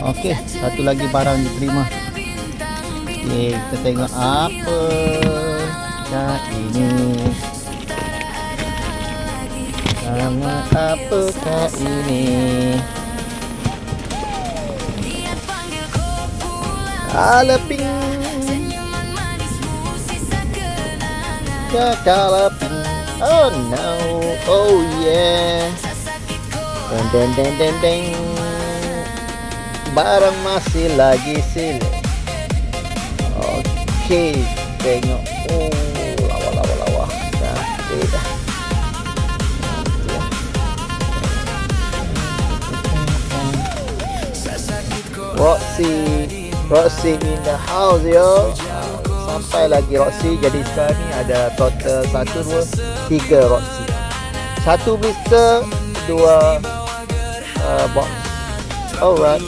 Okey, satu lagi barang diterima. Okey, kita tengok apa ini. Nama apakah ini? Aleping. Kakalaping. Oh no. Oh yeah. Deng deng deng deng deng. Barang masih lagi silih. Okey, tengok. Oh, lawa. Cantik dah. Roxy in the house yo. Sampai lagi Roxy. Jadi sekarang ni ada total 1, 2, 3 Roxy. 1 blister, 2 box. Alright.